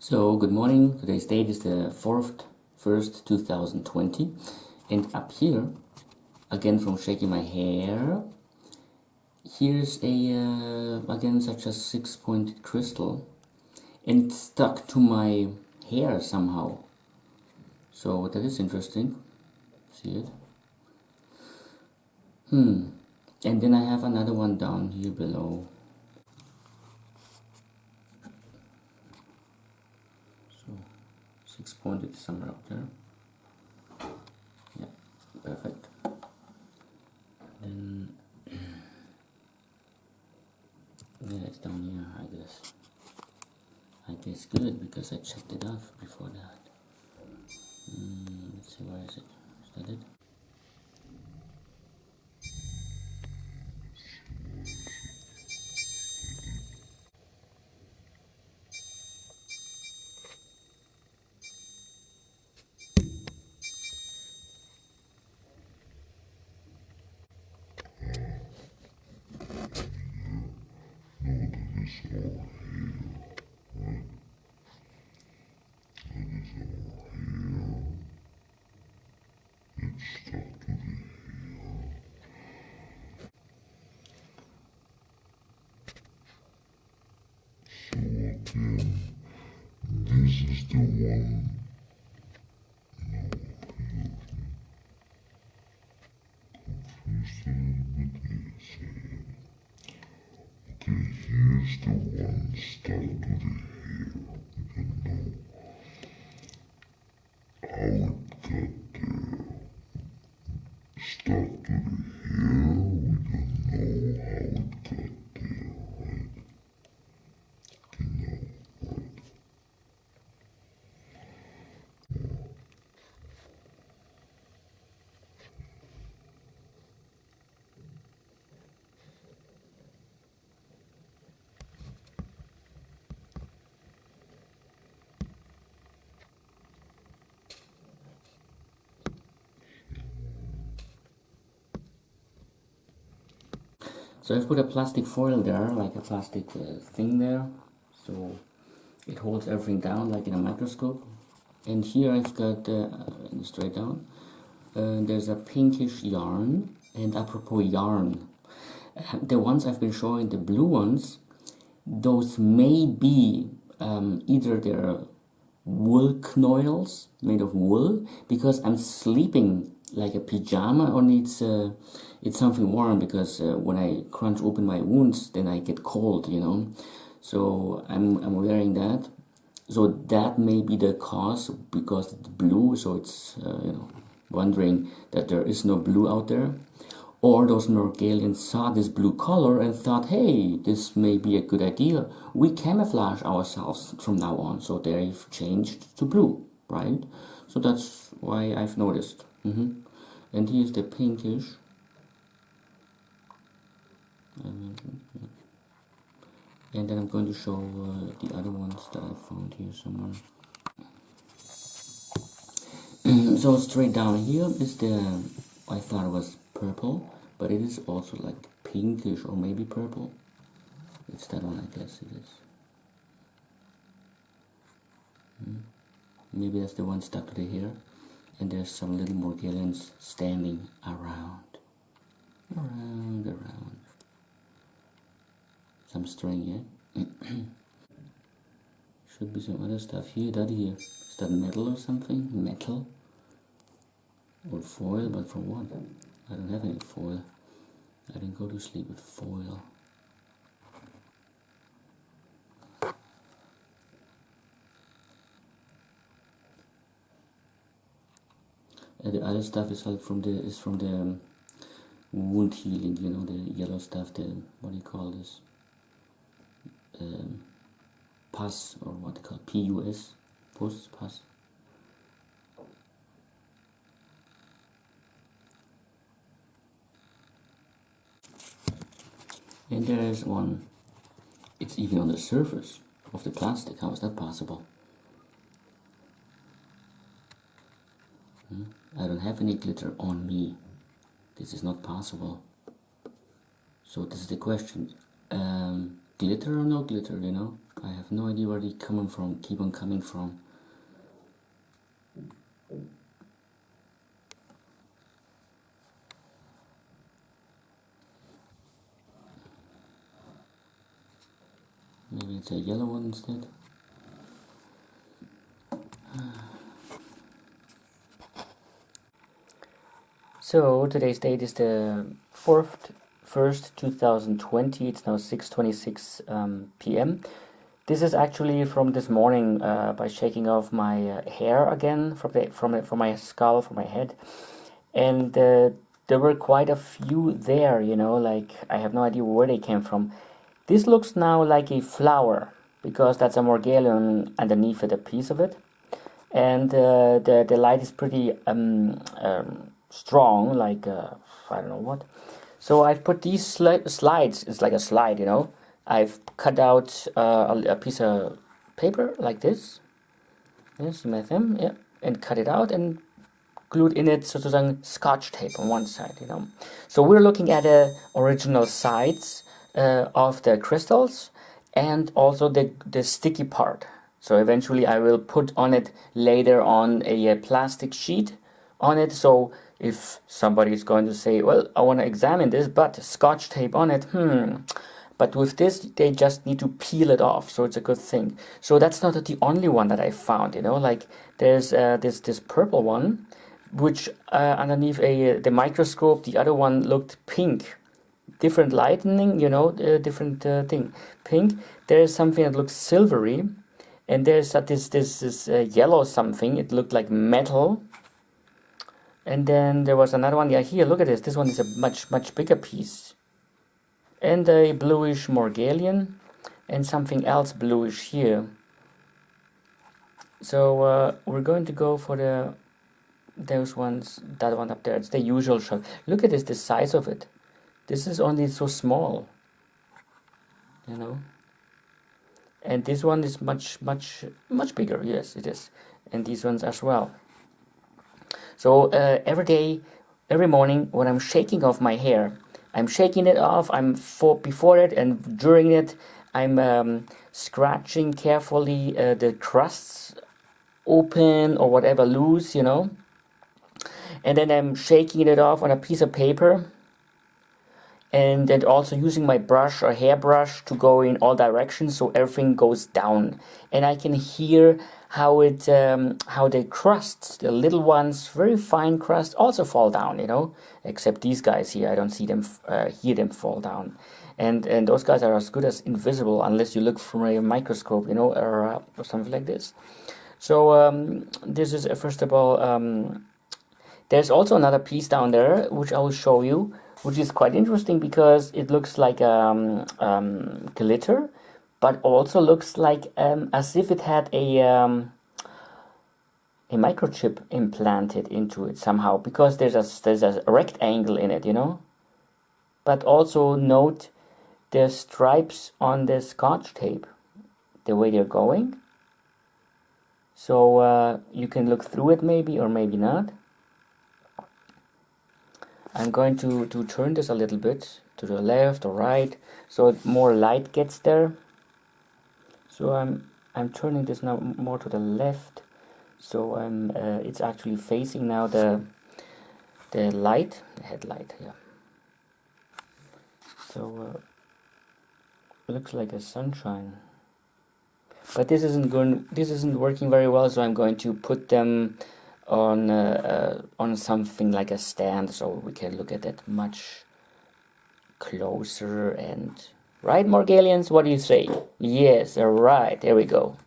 So, good morning. Today's date is the 4th, 1st, 2020. And up here, again from shaking my hair, here's a, again, such a 6-pointed crystal. And it's stuck to my hair somehow. So, that is interesting. See it? And then I have another one down here below. So, 6-pointed somewhere up there. Yeah, perfect. Then, yeah, it's down here, I guess. I guess good, because I checked it off before that. Let's see, where is it? Is that it? This is the one. Confused a little bit here, saying, okay, here's the one stuck to the hair. We don't know how it got there. Stuck to the hair, we don't know how it got there, right? Okay, now, right. So I've put a plastic foil there, like a plastic thing there, so it holds everything down like in a microscope. And here I've got, straight down, there's a pinkish yarn. And apropos yarn, the ones I've been showing, the blue ones, those may be either they're wool knoils made of wool, because I'm sleeping like a pajama, or it's something warm, because when I crunch open my wounds, then I get cold, you know. So I'm wearing that. So that may be the cause, because it's blue. So it's wondering that there is no blue out there. Or those Norgalians saw this blue color and thought, hey, this may be a good idea. We camouflage ourselves from now on. So they've changed to blue, right? So that's why I've noticed. And here's the pinkish. And then I'm going to show the other ones that I found here somewhere. So straight down here is the, I thought it was purple, but it is also like pinkish or maybe purple. It's that one, I guess it is. Maybe that's the one stuck to the hair. And there's some little Morgellons standing around. Around. Some string, yeah? Should be some other stuff here. That here. Is that metal or something? Metal? Or foil, but for what? I don't have any foil. I didn't go to sleep with foil. And the other stuff is from the wound healing, you know, the yellow stuff, the, what do you call this? Pus, or what they call PUS, pus. And there is one. It's even on the surface of the plastic. How is that possible? I don't have any glitter on me. This is not possible. So this is the question. Glitter or no glitter, you know? I have no idea where they keep on coming from. Maybe it's a yellow one instead. So today's date is the 4th, 1st, 2020. It's now 6:26 p.m. This is actually from this morning by shaking off my hair again from my skull, from my head. And there were quite a few there, you know, like I have no idea where they came from. This looks now like a flower because that's a Morgellon underneath it, a piece of it. And the light is pretty strong, like I don't know what. So I've put these slides. It's like a slide, you know. I've cut out a piece of paper like this. Yes, you met them, yeah, and cut it out and glued in it sozusagen Scotch tape on one side, you know. So we're looking at the original sides of the crystals and also the sticky part. So eventually I will put on it later on a plastic sheet on it. So if somebody is going to say, well, I want to examine this, but Scotch tape on it, But with this, they just need to peel it off, so it's a good thing. So that's not the only one that I found, you know. Like there's this purple one, which underneath the microscope, the other one looked pink. Different lightning, you know, different thing. Pink. There's something that looks silvery, and there's this yellow something. It looked like metal. And then there was another one. Yeah, here, look at this. This one is a much bigger piece. And a bluish Morgellon, and something else bluish here. So we're going to go for those ones, that one up there. It's the usual shot. Look at this, the size of it. This is only so small, you know. And this one is much bigger. Yes, it is. And these ones as well. So every day, every morning, when I'm shaking off my hair, I'm shaking it off. Before it and during it, I'm scratching carefully the crusts open or whatever loose, you know. And then I'm shaking it off on a piece of paper. And then also using my brush or hairbrush to go in all directions so everything goes down. And I can hear how the crusts, the little ones, very fine crusts, also fall down, you know. Except these guys here, I don't see them, hear them fall down. And those guys are as good as invisible unless you look from a microscope, you know, or something like this. So this is first of all. There's also another piece down there which I will show you, which is quite interesting because it looks like glitter, but also looks like as if it had a microchip implanted into it somehow, because there's a rectangle in it, you know. But also note the stripes on the Scotch tape, the way they're going. So you can look through it maybe or maybe not. I'm going to turn this a little bit to the left or right so more light gets there. So I'm turning this now more to the left, so it's actually facing now the light, the headlight here. So it looks like a sunshine, but this isn't working very well. So I'm going to put them on something like a stand so we can look at it much closer. And right, Morgellons, what do you say? Yes, all right, there we go.